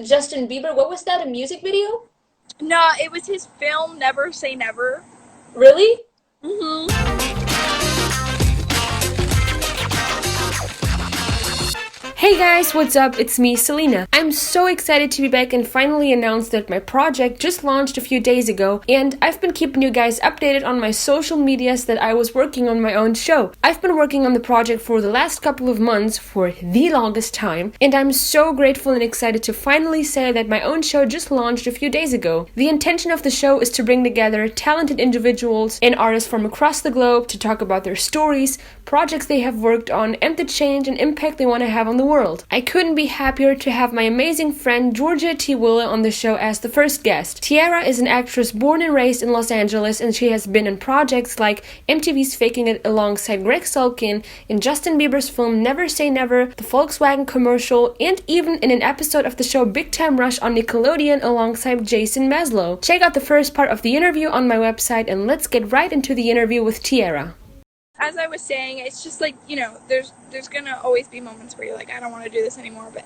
Justin Bieber. What was that? A music video? No, it was his film Never Say Never. Really? Hey guys, what's up? It's me, Selena. I'm so excited to be back and finally announce that my project just launched a few days ago, and I've been keeping you guys updated on my social medias that I was working on my own show. I've been working on the project for the last couple of months, for the longest time, and I'm so grateful and excited to finally say that my own show just launched a few days ago. The intention of the show is to bring together talented individuals and artists from across the globe to talk about their stories, projects they have worked on, and the change and impact they want to have on the world. I couldn't be happier to have my amazing friend Georgia T. Willow on the show as the first guest. Tiarra is an actress born and raised in Los Angeles, and she has been in projects like MTV's Faking It alongside Gregg Sulkin, in Justin Bieber's film Never Say Never, the Volkswagen commercial, and even in an episode of the show Big Time Rush on Nickelodeon alongside Jason Maslow. Check out the first part of the interview on my website, and let's get right into the interview with Tiarra. As I was saying, it's just like, there's gonna always be moments where you're like, I don't want to do this anymore, but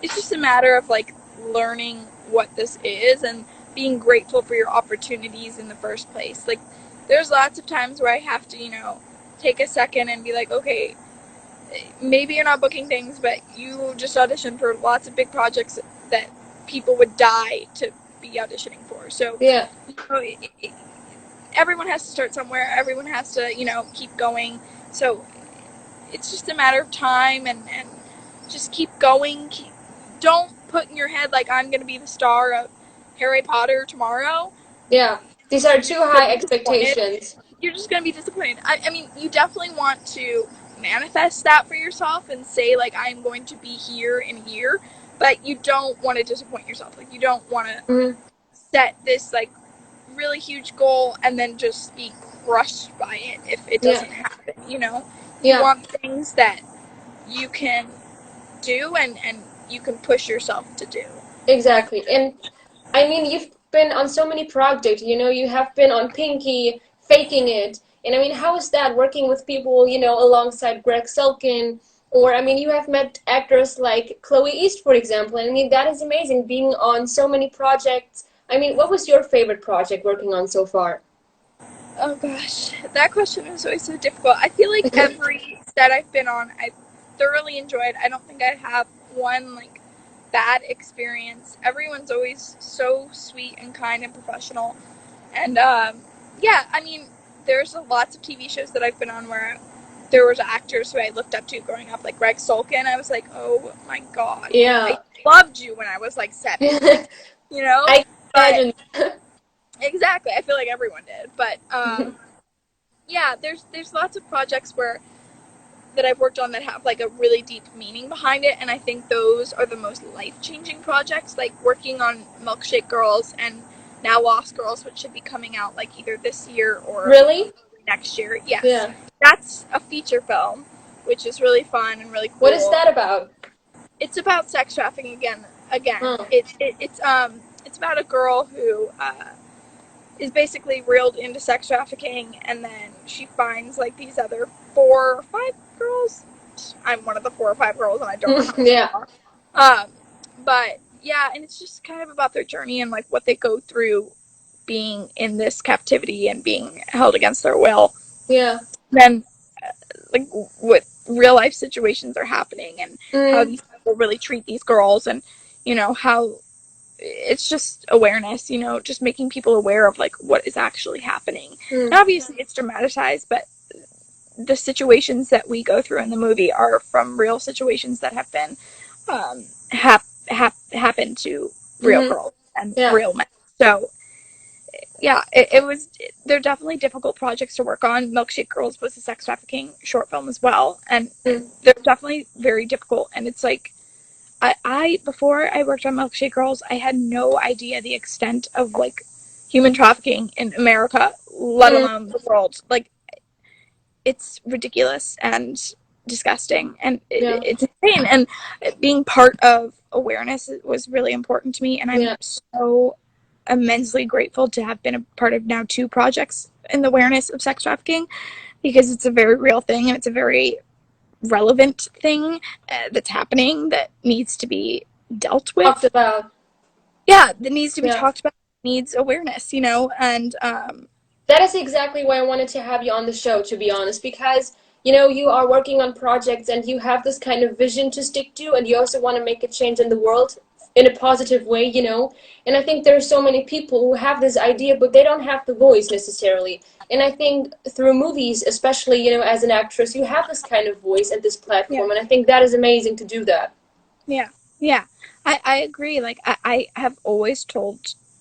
it's just a matter of like learning what this is and being grateful for your opportunities in the first place. Like, there's lots of times where I have to, take a second and be like, okay, maybe you're not booking things, but you just auditioned for lots of big projects that people would die to be auditioning for. So Yeah. Everyone has to start somewhere. Everyone has to, keep going. So it's just a matter of time and just keep going. Don't put in your head like I'm going to be the star of Harry Potter tomorrow. Yeah. These are too You're high gonna be disappointed. expectations. You're just going to be disappointed. I mean, you definitely want to manifest that for yourself and say, like, I'm going to be here in a year, but you don't want to disappoint yourself. Like, you don't want to Mhm. set this, like, really huge goal and then just be crushed by it if it Yeah. doesn't happen, You Yeah. want things that you can do and you can push yourself to do. Exactly. And I mean, you've been on so many projects, you have been on Pinky, Faking It. And I mean, how is that working with people, alongside Gregg Sulkin? Or, I mean, you have met actors like Chloe East, for example. And I mean, that is amazing being on so many projects. I mean, what was your favorite project working on so far? Oh gosh, that question is always so difficult. I feel like every set I've been on, I've thoroughly enjoyed. I don't think I have one like bad experience. Everyone's always so sweet and kind and professional. And yeah, I mean, there's lots of TV shows that I've been on where there was actors who I looked up to growing up, like Gregg Sulkin. I was like, oh my god, Yeah. I loved you when I was like 7, you know. I But imagine. exactly, I feel like everyone did. But yeah, there's lots of projects where that I've worked on that have like a really deep meaning behind it, and I think those are the most life-changing projects. Like working on Milkshake Girls and now Lost Girls, which should be coming out like either this year or Really? next year. Yes, Yeah. that's a feature film, which is really fun and really What is cool. that about? It's about sex trafficking again. Oh. It's about a girl who is basically reeled into sex trafficking, and then she finds like these other 4 or 5 girls. I'm one of the 4 or 5 girls, and I don't know how many Yeah. there are. But yeah, and it's just kind of about their journey and like what they go through being in this captivity and being held against their will. Yeah. Then, like what real life situations are happening and how Mm. these people really treat these girls, and how it's just awareness, just making people aware of like what is actually happening. And Mm. obviously it's dramatized, but the situations that we go through in the movie are from real situations that have been happened to real Mm-hmm. girls and Yeah. real men. So yeah, it was. They're definitely difficult projects to work on. Milkshake Girls was a sex trafficking short film as well, and Mm. they're definitely very difficult. And it's like I before I worked on Milkshake Girls, I had no idea the extent of like human trafficking in America, let Mm. alone the world. Like, it's ridiculous and disgusting, and Yeah. it's insane. And being part of awareness was really important to me, and I'm Yeah. so immensely grateful to have been a part of now 2 projects in the awareness of sex trafficking, because it's a very real thing and it's a very relevant thing that's happening that needs to be dealt with. Talked about. Yeah, that needs to be Yeah. talked about, needs awareness, and That is exactly why I wanted to have you on the show, to be honest, because you are working on projects and you have this kind of vision to stick to, and you also want to make a change in the world in a positive way. And I think there are so many people who have this idea, but they don't have the voice necessarily. And I think through movies, especially, as an actress, you have this kind of voice and this yeah, platform, and I think that is amazing to do that. yeah, yeah. I agree. Like, I have always told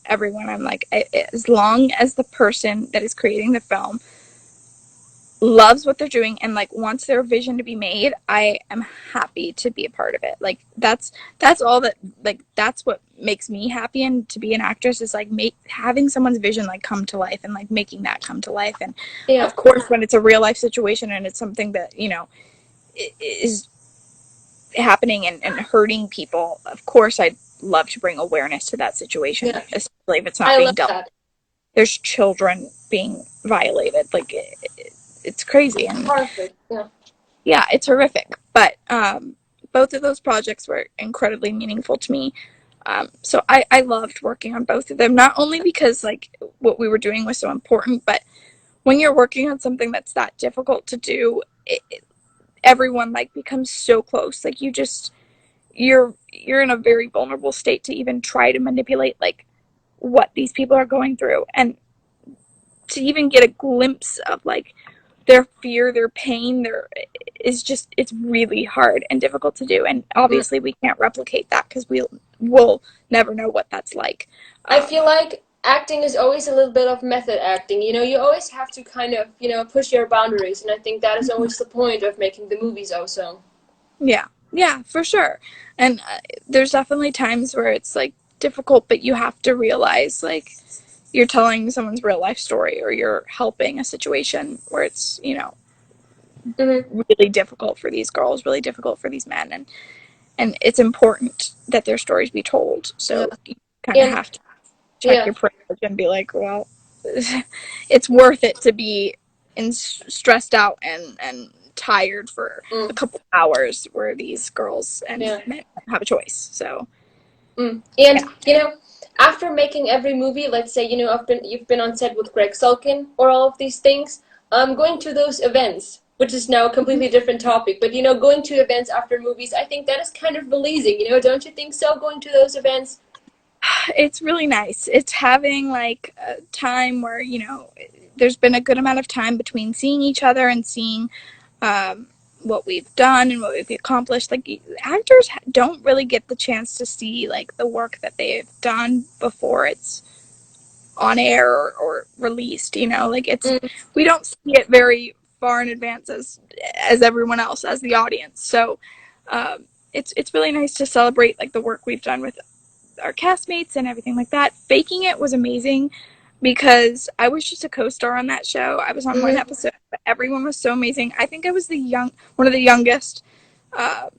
everyone, I'm like, as long as the person that is creating the film loves what they're doing and like wants their vision to be made, I am happy to be a part of it. Like, that's all that, like, that's what makes me happy, and to be an actress is like having someone's vision like come to life and like making that come to life. And Yeah. of course, when it's a real life situation and it's something that is happening and hurting people, of course I'd love to bring awareness to that situation, Yeah. especially if it's not I being love dealt. that. There's children being violated. Like, it's crazy. And Perfect. Yeah. yeah, it's horrific. But both of those projects were incredibly meaningful to me. So I loved working on both of them, not only because like what we were doing was so important, but when you're working on something that's that difficult to do, everyone like becomes so close. Like, you're in a very vulnerable state to even try to manipulate like what these people are going through, and to even get a glimpse of like their fear, their pain, it's really hard and difficult to do. And Mm. obviously we can't replicate that because we'll never know what that's like. I feel like acting is always a little bit of method acting. You always have to kind of, push your boundaries, and I think that is always the point of making the movies also. Yeah, yeah, for sure. And there's definitely times where it's like difficult, but you have to realize like you're telling someone's real life story, or you're helping a situation where it's Hmm. really difficult for these girls, really difficult for these men, and it's important that their stories be told. Yeah. So you kind of And have to check yeah. your privilege and be like, well, it's worth it to be stressed out and tired for a Mm. couple hours, where these girls and Yeah. men have a choice. So Mm. And yeah. after making every movie, let's say you've been on set with Gregg Sulkin or all of these things, going to those events, which is now a completely different topic, but going to events after movies, I think that is kind of releasing. Don't you think so? Going to those events. It's really nice. It's having like a time where there's been a good amount of time between seeing each other and seeing um, what we've done and what we've accomplished. Like, actors don't really get the chance to see like the work that they've done before it's on air or released. Like, Mm. we don't see it very far in advance as everyone else, as the audience. So it's really nice to celebrate like the work we've done with our castmates and everything like that. Faking It was amazing because I was just a co-star on that show. I was on one Hmm. episode, but everyone was so amazing. I think I was one of the youngest uh,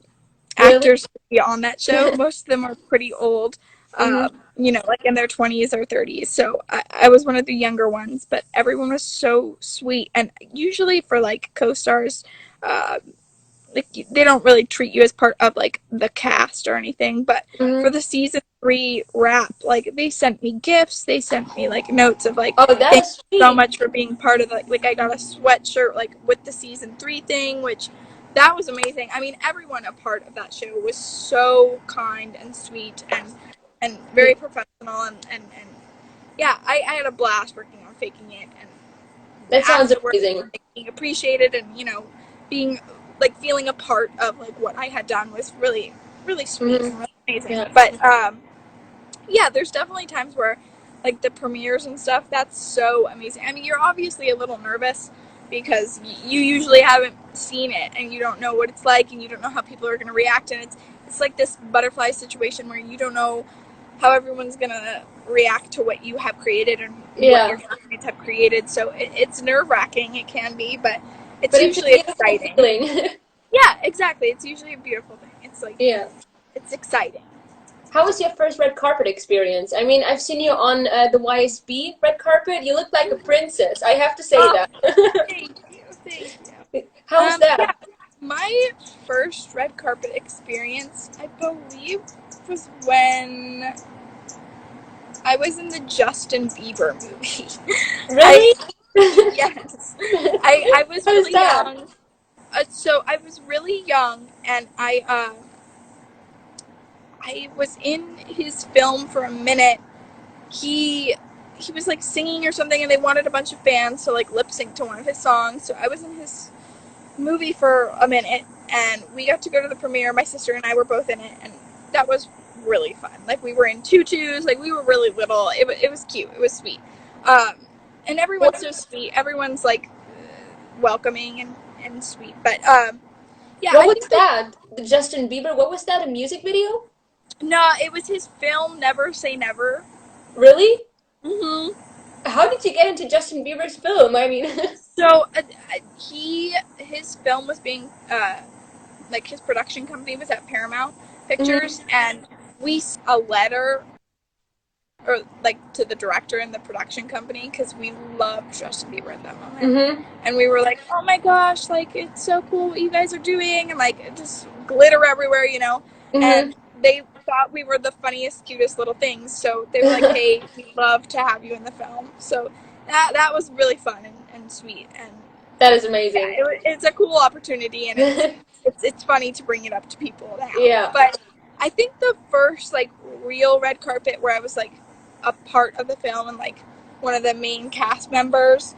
Really? actors to be on that show. Most of them are pretty old, Hmm. like in their 20s or 30s. So I was one of the younger ones, but everyone was so sweet. And usually for like co-stars, uh, like they don't really treat you as part of like the cast or anything, but Hmm. for the season 3 wrap, like they sent me gifts, they sent me like notes of like, Oh, that thank is you so sweet. much for being part of like I got a sweatshirt like with the season 3 thing, which that was amazing. I mean, everyone a part of that show was so kind and sweet and Yeah. very professional, and yeah, I had a blast working on Faking It, and That sounds afterwards amazing. being appreciated and being like feeling a part of like what I had done was really really sweet Hmm. and really amazing. Yeah. But yeah, there's definitely times where like the premieres and stuff, that's so amazing. I mean, you're obviously a little nervous because you usually haven't seen it and you don't know what it's like and you don't know how people are going to react, and it's like this butterfly situation where you don't know how everyone's going to react to what you have created and what your Yeah. classmates have created. So it's nerve-wracking, it can be, but it's But it's a usually beautiful exciting. feeling. Yeah, exactly. It's usually a beautiful thing. It's like Yeah. it's exciting. How was your first red carpet experience? I mean, I've seen you on the YSB red carpet. You look like a princess. I have to say Oh, that. thank you, thank you. How was Yeah, that? my first red carpet experience, I believe, was when I was in the Justin Bieber movie. Really? Yes. I was How is really that? young. So I was really young, and I was in his film for a minute. He was like singing or something, and they wanted a bunch of fans to like lip sync to one of his songs. So I was in his movie for a minute, and we got to go to the premiere. My sister and I were both in it, and that was really fun. Like, we were in tutus, like, we were really little. It was cute. It was sweet. And everyone's so sweet. Everyone's like welcoming and sweet. But yeah, What I was think that that? The Justin Bieber? What was that? A music video? no, it was his film Never Say Never. Really? Hmm. How did you get into Justin Bieber's film? I mean, So his film was being like, his production company was at Paramount Pictures, mhm, and we sent a letter, or like, to the director and the production company, because we loved Justin Bieber at that moment, mhm, and we were like, oh my gosh, like, it's so cool what you guys are doing, and like, just glitter everywhere, and mhm. they thought we were the funniest, cutest little things, so they were like, hey, we'd love to have you in the film. So that was really fun and sweet, and That is yeah, amazing. it's a cool opportunity, and it's funny to bring it up to people now. Yeah. But I think the first like real red carpet where I was like a part of the film and like one of the main cast members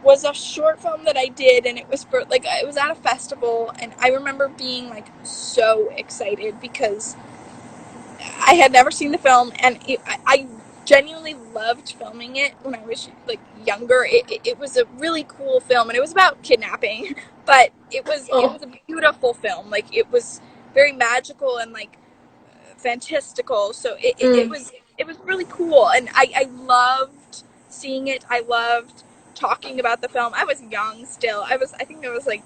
was a short film that I did, and it was for like, it was at a festival, and I remember being like so excited because I had never seen the film, and I genuinely loved filming it when I was like younger. It was a really cool film, and it was about kidnapping, but it Oh. was a beautiful film. Like, it was very magical and like fantastical. So Mm. it was really cool, and I loved seeing it. I loved talking about the film. I was young still. I think I was like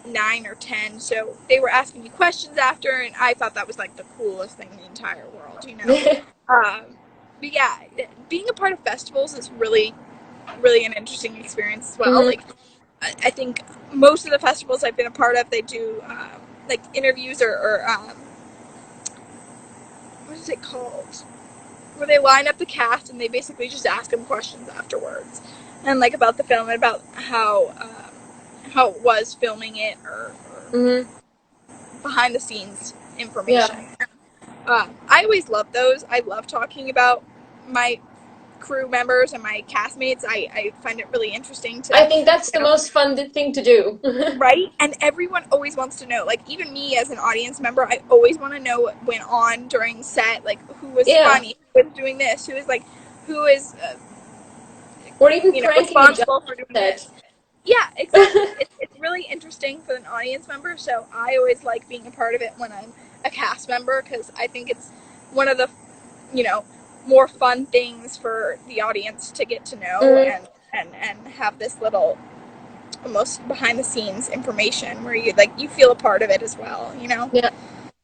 9 or 10, so they were asking me questions after, and I thought that was like the coolest thing in the entire world. But yeah, being a part of festivals is really, really an interesting experience as well. Mhm. Like, I think most of the festivals I've been a part of, they do like interviews, or what is it called, where they line up the cast and they basically just ask them questions afterwards, and like about the film and about how it was filming it, or Mhm. behind the scenes Yeah. information. I always love those. I love talking about my crew members and my castmates. I find it really interesting to, I think that's you the know, most fun thing to do. right? And everyone always wants to know. Like, even me as an audience member, I always want to know what went on during set. Like, who was Yeah. funny, who was doing this, who is, Or even pranking a job responsible for doing set. this. Yeah, exactly. It's really interesting for an audience member, so I always like being a part of it when I'm a cast member, because I think it's one of the, you know, more fun things for the audience to get to know, Mhm. and have this little almost behind the scenes information where you feel a part of it as well. Yeah.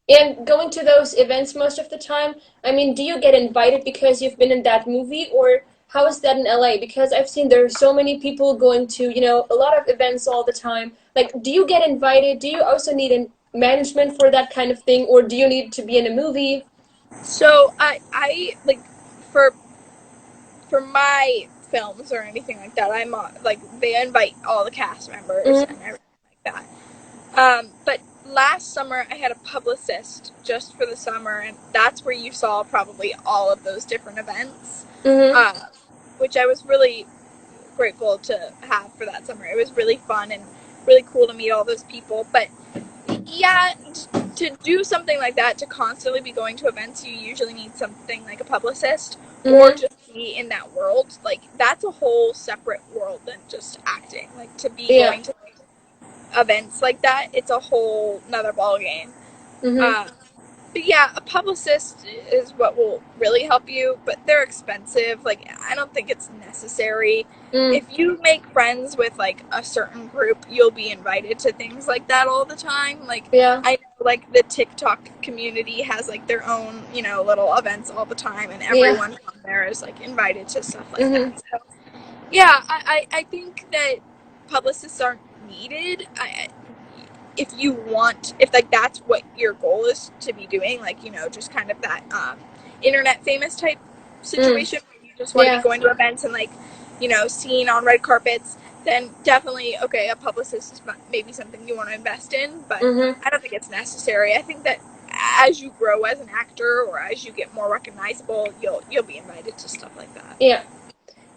And going to those events most of the time, I mean, do you get invited because you've been in that movie, or how is that in LA? Because I've seen there are so many people going to, a lot of events all the time. Like, do you get invited? Do you also need a management for that kind of thing, or do you need to be in a movie? So I like, for my films or anything like that, I'm like, they invite all the cast members Mm-hmm. and everything like that. But last summer I had a publicist just for the summer, and that's where you saw probably all of those different events, Mm-hmm. uh, which I was really grateful to have for that summer. It was really fun and really cool to meet all those people. But yeah, to do something like that, to constantly be going to events, you usually need something like a publicist, or Mm-hmm. just be in that world. Like, that's a whole separate world than just acting. Like, to be Yeah. going to events like that, it's a whole another ball game. Mm-hmm. Uh, but yeah, a publicist is what will really help you, but they're expensive. Like, I don't think it's necessary. Mm. If you make friends with like a certain group, you'll be invited to things like that all the time. Like, Yeah. I know like the TikTok community has like their own, little events all the time, and Yeah. everyone on there is like invited to stuff like Mm-hmm. that. So yeah, I think that publicists aren't needed. if you want, if like that's what your goal is to be doing, like, you know, just kind of that internet famous type situation where you just want to be going to events and like, you know, seen on red carpets, then definitely, okay, a publicist is maybe something you want to invest in, but I don't think it's necessary. I think that as you grow as an actor or as you get more recognizable, you'll be invited to stuff like that. Yeah.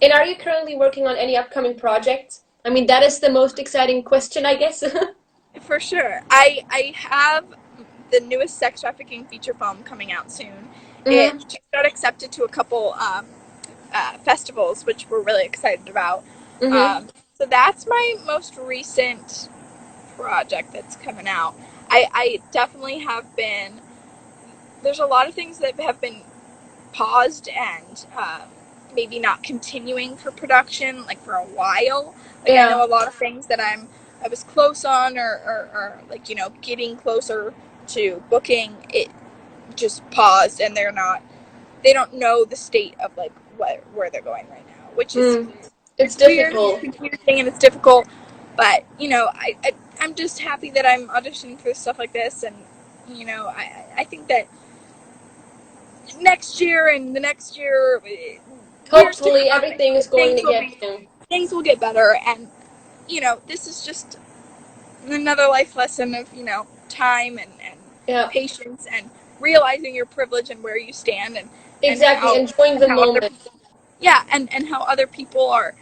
And are you currently working on any upcoming projects? I mean, that is the most exciting question, I guess. For sure. I have the newest sex trafficking feature film coming out soon. It just got accepted to a couple festivals, which we're really excited about. So that's my most recent project that's coming out. I definitely have been, there's a lot of things that have been paused and maybe not continuing for production, like for a while. Like I know a lot of things that I was close on or like, you know, getting closer to booking, it just paused and they don't know the state of like where they're going right now, which is it's difficult. difficult. It's confusing and it's difficult, but you know, I'm just happy that I'm auditioning for stuff like this, and you know, I think that next year and the next year, Hopefully everything is going to get things will get better, and you know, this is just another life lesson of, you know, time and patience and realizing your privilege and where you stand and exactly and enjoying the moment. And how other people are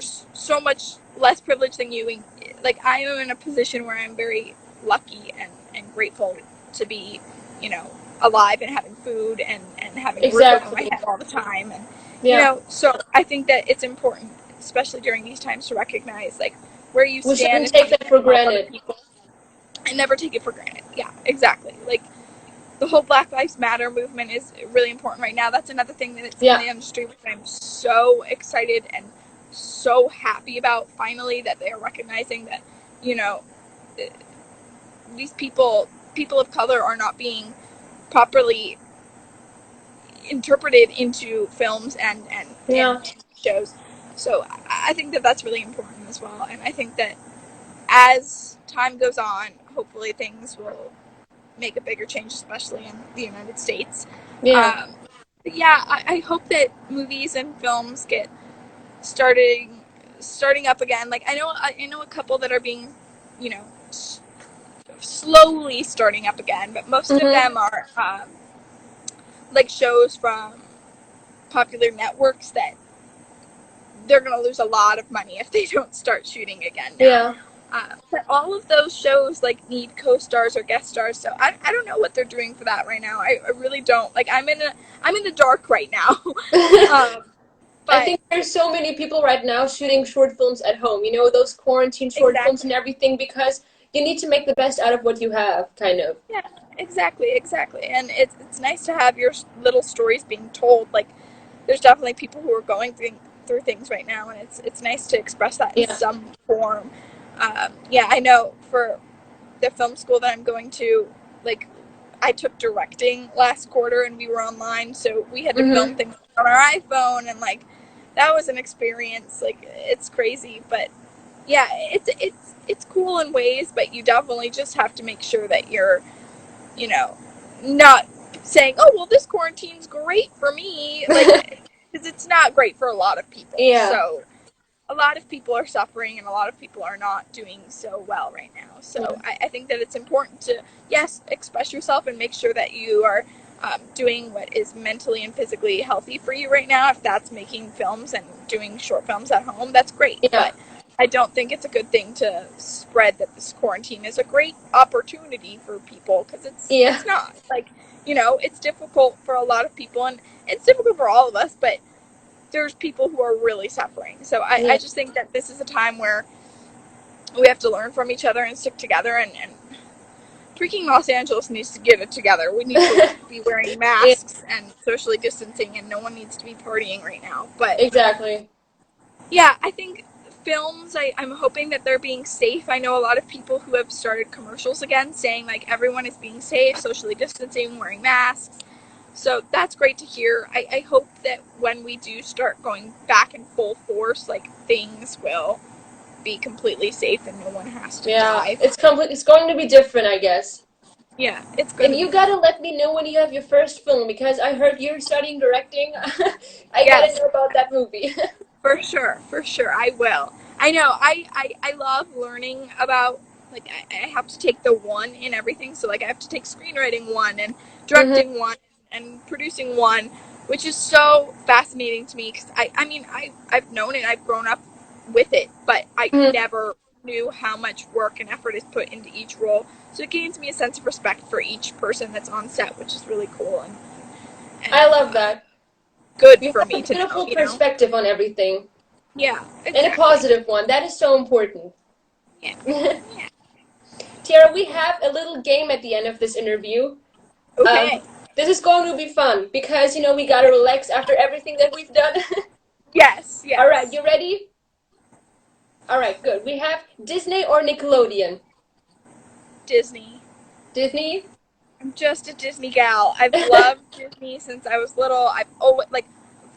so much less privileged than you. Like I am in a position where I'm very lucky and grateful to be, you know, alive and having food and having a roof over my head all the time, and you know, so I think that it's important, especially during these times, to recognize like where you stand. We shouldn't take that for granted. And never take it for granted. Yeah, exactly. Like the whole Black Lives Matter movement is really important right now. That's another thing that's in the industry, which I'm so excited and so happy about, finally, that they are recognizing that, you know, these people of color are not being properly interpreted into films and shows. So I think that that's really important as well. And I think that as time goes on, hopefully things will make a bigger change, especially in the United States. I hope that movies and films get starting up again. Like I know a couple that are being, you know, slowly starting up again, but most of them are like shows from popular networks that they're going to lose a lot of money if they don't start shooting again now. But all of those shows like need co-stars or guest stars, so I don't know what they're doing for that right now. I really don't. Like I'm in the dark right now. I think there's so many people right now shooting short films at home. You know, those quarantine short films and everything, because you need to make the best out of what you have, kind of. Yeah, exactly. And it's nice to have your little stories being told. Like there's definitely people who are going through things right now, and it's nice to express that in some form. I know for the film school that I'm going to, like, I took directing last quarter and we were online, so we had to film things on our iPhone, and like that was an experience. Like it's crazy, but yeah, it's cool in ways, but you definitely just have to make sure that you're, you know, not saying, oh well, this quarantine's great for me, like because it's not great for a lot of people. So a lot of people are suffering and a lot of people are not doing so well right now. So I think that it's important to, yes, express yourself and make sure that you are doing what is mentally and physically healthy for you right now. If that's making films and doing short films at home, that's great. But I don't think it's a good thing to spread that this quarantine is a great opportunity for people, because it's not. Like, you know, it's difficult for a lot of people, and it's difficult for all of us, but there's people who are really suffering. So I just think that this is a time where we have to learn from each other and stick together, and freaking Los Angeles needs to get it together. We need to be wearing masks and socially distancing, and no one needs to be partying right now. But yeah, I think films, I'm hoping that they're being safe. I know a lot of people who have started commercials again saying like everyone is being safe, socially distancing, wearing masks. So that's great to hear. I hope that when we do start going back in full force, like things will be completely safe and no one has to Yeah, die. it's going to be different, I guess. Yeah, it's going And to you be. gotta let me know when you have your first film, because I heard you're studying directing. I gotta Yes, know about that movie. for sure, I will. I know, I love learning about, like, I have to take the one in everything, so, like, I have to take screenwriting one, and Hmm. directing one, and producing one, which is so fascinating to me, because, I mean, I've known it, I've grown up with it, but I Hmm. never knew how much work and effort is put into each role, so it gains me a sense of respect for each person that's on set, which is really cool, and I love that. good You for have me a to know, beautiful perspective on everything, Yeah, and a exactly. positive one. That is so important. Yeah. Yeah. Tiara, we have a little game at the end of this interview. Okay. This is going to be fun because, we gotta relax after everything that we've done. Yes, All right, yes. you ready? All right, good. We have Disney or Nickelodeon? Disney. Disney? I'm just a Disney gal. I've loved Disney since I was little. I've always, like,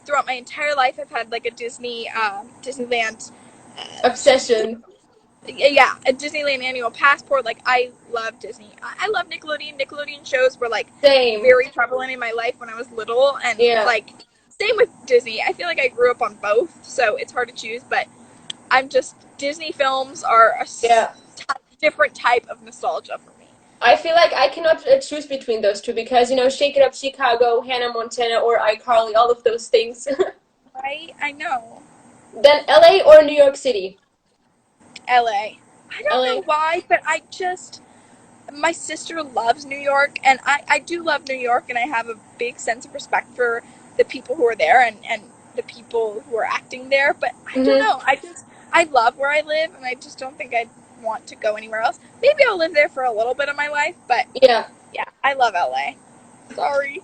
throughout my entire life, I've had, like, a Disneyland, Obsession. yeah, a Disneyland annual passport. Like, I love Disney. I love Nickelodeon. Nickelodeon shows were, like, Same. very prevalent in my life when I was little, and, Yeah. like, same with Disney. I feel like I grew up on both, so it's hard to choose, but Disney films are a Yeah. different type of nostalgia for me. I feel like I cannot choose between those two because, Shake It Up Chicago, Hannah Montana, or iCarly, all of those things. Right? I know. Then LA or New York City? LA. I don't know LA. why, but my sister loves New York, and I do love New York, and I have a big sense of respect for the people who are there and the people who are acting there, but I don't Mm-hmm. know. I love where I live, and I just don't think I'd want to go anywhere else. Maybe I'll live there for a little bit of my life, but Yeah. yeah, I love LA. Sorry.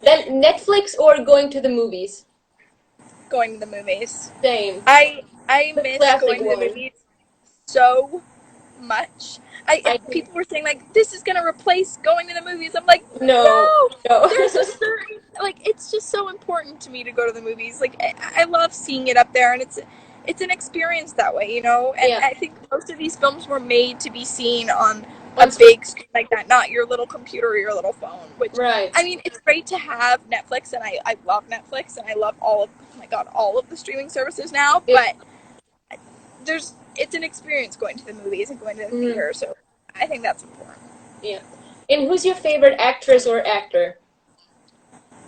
Then Netflix or going to the movies? Going to the movies. Same. I The miss classic going to the one. movies so much. I People were saying, like, this is gonna replace going to the movies. I'm like, no, no. no. There's a certain, like, it's just so important to me to go to the movies. Like, I love seeing it up there, and it's an experience that way, And Yeah. I think most of these films were made to be seen on a On big screen like that, not your little computer or your little phone. Which, right. I mean, it's great to have Netflix, and I love Netflix, and I love oh my god, all of the streaming services now. Yeah. But it's an experience going to the movies and going to the Mm-hmm. theater, so I think that's important. Yeah. And who's your favorite actress or actor?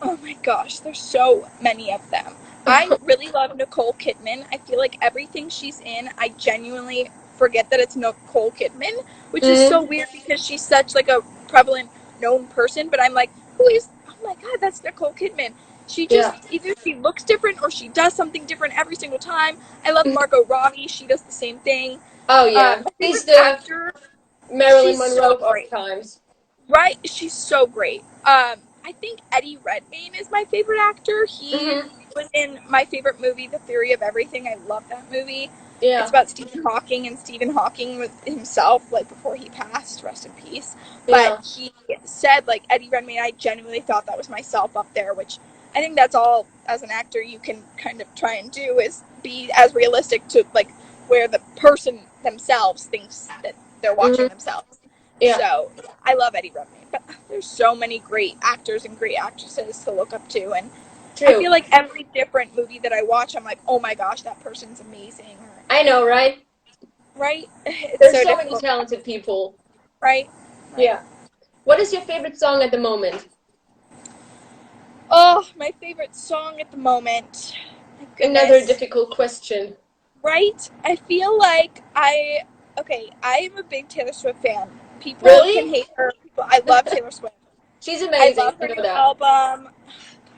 Oh my gosh, there's so many of them. I really love Nicole Kidman. I feel like everything she's in, I genuinely forget that it's Nicole Kidman, which is Mm-hmm. so weird because she's such, like, a prevalent, known person, but I'm like, oh my god, that's Nicole Kidman. She just, Yeah. either she looks different or she does something different every single time. I love Margot Robbie. She does the same thing. Oh yeah. My She's favorite the actor, Marilyn she's so Monroe of great. times. Right? She's so great. I think Eddie Redmayne is my favorite actor. He Mm-hmm. was in my favorite movie, The Theory of Everything. I love that movie. It's Yeah. about Stephen Hawking, and Stephen Hawking was himself, like, before he passed, rest in peace. But Yeah. he said, like, Eddie Redmayne, I genuinely thought that was myself up there, which I think that's all, as an actor, you can kind of try and do, is be as realistic to, like, where the person themselves thinks that they're Mm-hmm. watching themselves. Yeah. So I love Eddie Redmayne, but there's so many great actors and great actresses to look up to, and I True. feel like every different movie that I watch, I'm like, oh my gosh, that person's amazing. I know, right? Right? It's There's so so many difficult, talented people. right? Right. Yeah. What is your favorite song at the moment? Oh, my favorite song at the moment. My Another goodness. difficult question. Right? I feel like I am a big Taylor Swift fan. People can Really? hate her. I love Taylor Swift. She's I amazing. love I her know new that. album.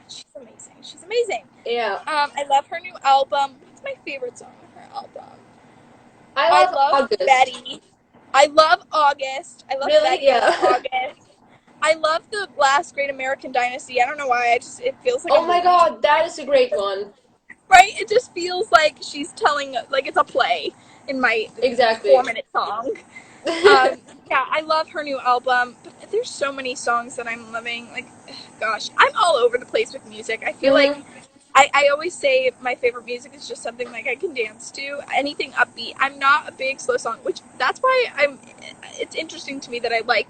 She's amazing. She's amazing. Yeah. I love her new album. What's my favorite song on her album? I I love love August. Betty. I love August. I love Really? Betty. I love Yeah. August. I love the last Great American Dynasty. I don't know why. It feels like a Oh my movie. god, that is a great one. Right? It just feels like she's telling, like, it's a play in my Exactly. 4-minute song. Yeah, I love her new album, but there's so many songs that I'm loving. Like, gosh, I'm all over the place with music. I feel like Hmm. I always say my favorite music is just something like I can dance to. Anything upbeat. I'm not a big slow song, which that's why it's interesting to me that I like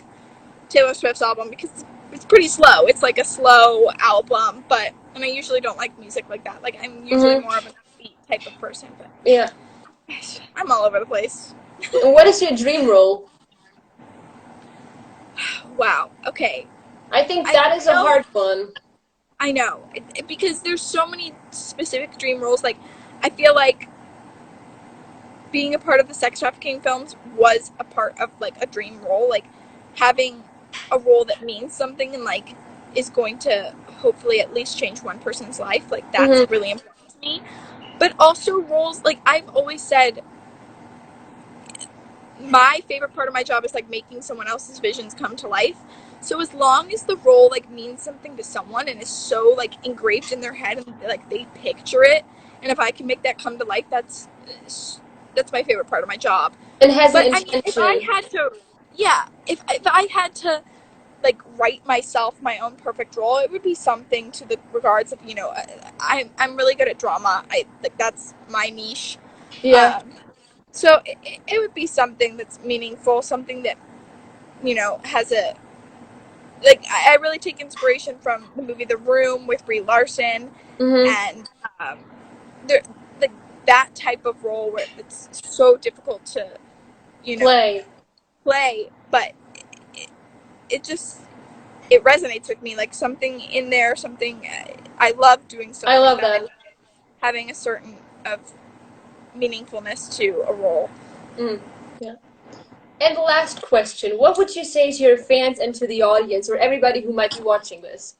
Taylor Swift's album because it's pretty slow. It's like a slow album, and I usually don't like music like that. Like I'm usually more of an upbeat type of person, but Yeah. I'm all over the place. And what is your dream role? Wow. Okay. I think that is a hard one. I know because there's so many specific dream roles. Like I feel like being a part of the sex trafficking films was a part of like a dream role. Like having a role that means something and like is going to hopefully at least change one person's life. Like that's really important to me. But also roles like I've always said my favorite part of my job is like making someone else's visions come to life. So as long as the role like means something to someone and is so like engraved in their head and like they picture it, and if I can make that come to life, that's my favorite part of my job. And has But an I mean, intention. if I had to, yeah, if I had to like write myself my own perfect role, it would be something to the regards of I'm really good at drama. I like that's my niche. Yeah. So it would be something that's meaningful, something that has a like I really take inspiration from the movie The Room with Brie Larson, and there like that type of role where it's so difficult to play, but it just it resonates with me, like something in there, something I love doing stuff. I like love that. Having a certain of meaningfulness to a role. Yeah. And the last question, what would you say to your fans and to the audience or everybody who might be watching this?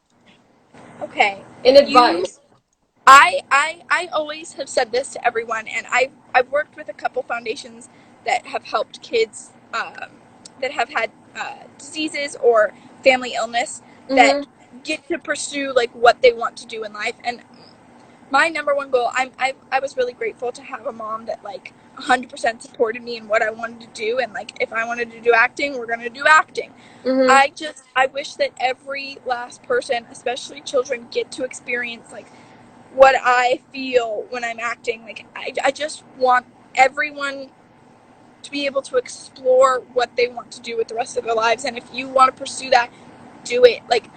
Okay. In advice. I always have said this to everyone, and I've worked with a couple foundations that have helped kids that have had diseases or family illness that get to pursue like what they want to do in life. And my number one goal, I was really grateful to have a mom that like 100% supported me in what I wanted to do, and like if I wanted to do acting, we're gonna do acting. I wish that every last person, especially children, get to experience like what I feel when I'm acting. Like I just want everyone to be able to explore what they want to do with the rest of their lives, and if you want to pursue that, do it. Like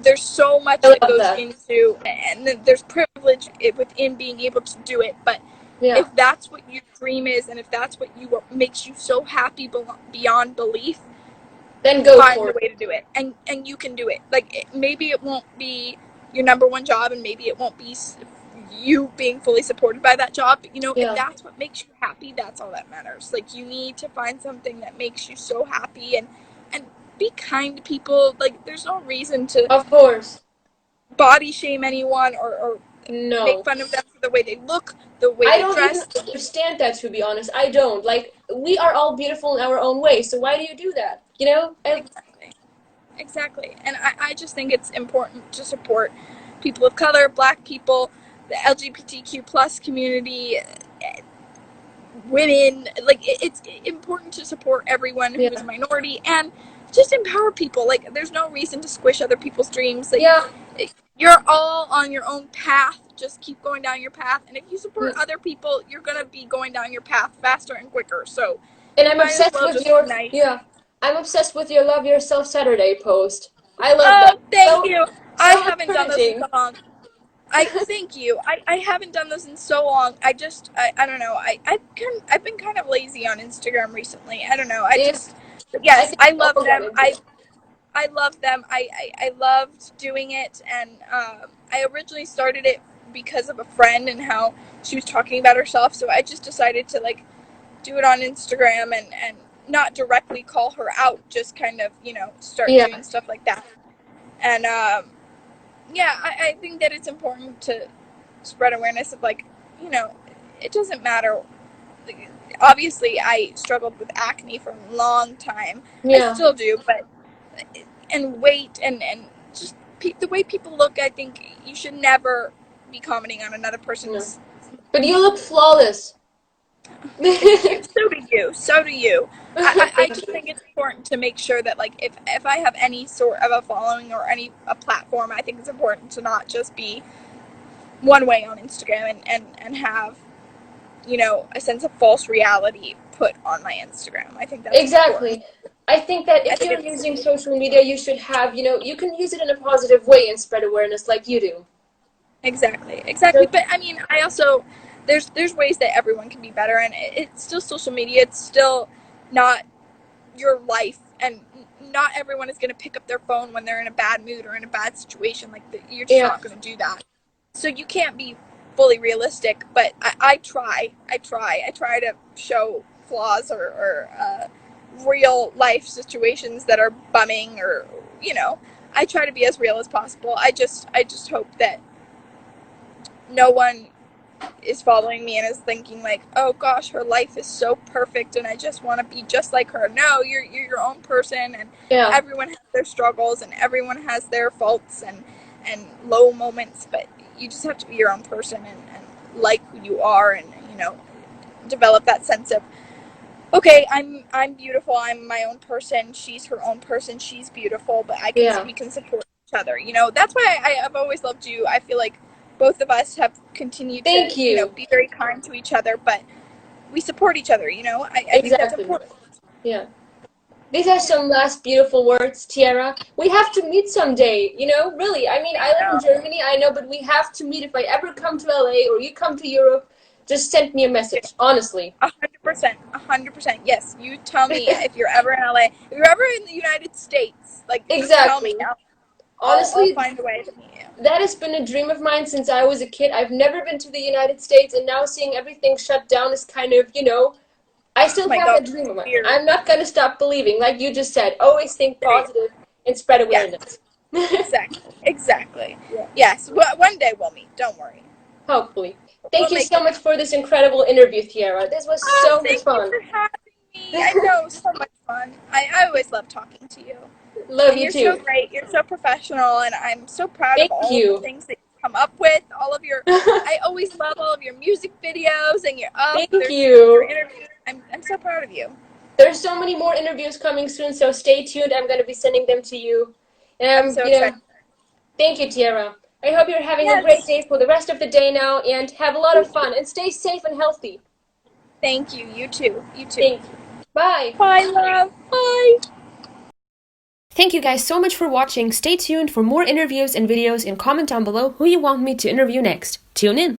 there's so much that goes into, and then there's privilege within being able to do it, but if that's what your dream is, and if that's what makes you so happy beyond belief, then go find for a way to do it, and you can do it. Like maybe it won't be your number one job, and maybe it won't be you being fully supported by that job, but if that's what makes you happy, that's all that matters. Like you need to find something that makes you so happy, and be kind to people. Like there's no reason to, of course, body shame anyone or make fun of them for the way they look, the way they dress. I don't even understand that, to be honest. I don't. Like, we are all beautiful in our own way, so why do you do that? Exactly. And I just think it's important to support people of color, black people, the LGBTQ plus community, women. Like it's important to support everyone who is a minority and just empower people. Like there's no reason to squish other people's dreams. Like you're all on your own path. Just keep going down your path, and if you support other people, you're gonna be going down your path faster and quicker. So, and I'm obsessed with your I'm obsessed with your Love Yourself Saturday post. I love that. Oh, thank you. I haven't done those in so long. Thank you. I haven't done those in so long. I don't know. I've been kind of lazy on Instagram recently. I don't know. I love them. I love them. I loved doing it, and I originally started it because of a friend and how she was talking about herself. So I just decided to like do it on Instagram and not directly call her out, just kind of start doing stuff like that. And I think that it's important to spread awareness of like it doesn't matter. Obviously, I struggled with acne for a long time. I still do, but and weight and just the way people look, I think you should never be commenting on another person's. But you look flawless. So do you. I just think it's important to make sure that like if I have any sort of a following or a platform, I think it's important to not just be one way on Instagram and have, you know, a sense of false reality put on my Instagram. I think that's Exactly. important. I think that I if think you're it's using social media, you should have, you can use it in a positive way and spread awareness like you do. exactly. So, But I mean, I also there's ways that everyone can be better, and it's still social media. It's still not your life, and not everyone is going to pick up their phone when they're in a bad mood or in a bad situation. Like you're just yeah, not going to do that. So you can't be fully realistic. But I try to show flaws or real life situations that are bumming, or you know, I try to be as real as possible. I just hope that no one is following me and is thinking like, oh gosh, her life is so perfect and I just want to be just like her. No, you're your own person, and yeah, everyone has their struggles and everyone has their faults and low moments, but you just have to be your own person and like who you are, and you know, develop that sense of, okay, I'm beautiful, I'm my own person, she's her own person, she's beautiful, but yeah. we can support each other. You know, that's why I've always loved you. I feel like both of us have continued to, Thank you know, you. be very kind to each other, but we support each other, you know. I think that's Exactly. important. Yeah. These are some last beautiful words, Tiara. We have to meet someday, really. I mean, I I live in know. Germany, I know, but we have to meet. If I ever come to LA or you come to Europe, just send me a message, honestly. 100%, 100%. Yes, you tell me if you're ever in LA, if you're ever in the United States, like just tell me. Exactly. I'll Honestly, find a way to meet you. that has been a dream of mine since I was a kid. I've never been to the United States, and now seeing everything shut down is kind of, I Oh still my have God, that dream of mine. weird. I'm not going to stop believing, like you just said. Always think There you go. positive and spread Yeah, awareness. exactly, exactly. Yeah. Yes, one day we'll meet. Don't worry. Hopefully. Thank We'll you make so it much happen. for this incredible interview, Tiara. This was Oh, so much thank you fun. for having me. I know, so much fun. I always love talking to you. Love And you you're so too. great. You're so professional, and I'm so proud of Thank all of the you. things that you come up with. All of your, I always love all of your music videos and Thank there's your you. interviews. I'm so proud of you. There's so many more interviews coming soon, so stay tuned. I'm going to be sending them to you. I'm so excited. Thank you, Tiara. I hope you're having a great Yes. day for the rest of the day now and have a lot of fun and stay safe and healthy. Thank you. You too. You too. Thank you. Bye. Bye, love. Bye. Thank you guys so much for watching. Stay tuned for more interviews and videos and comment down below who you want me to interview next. Tune in.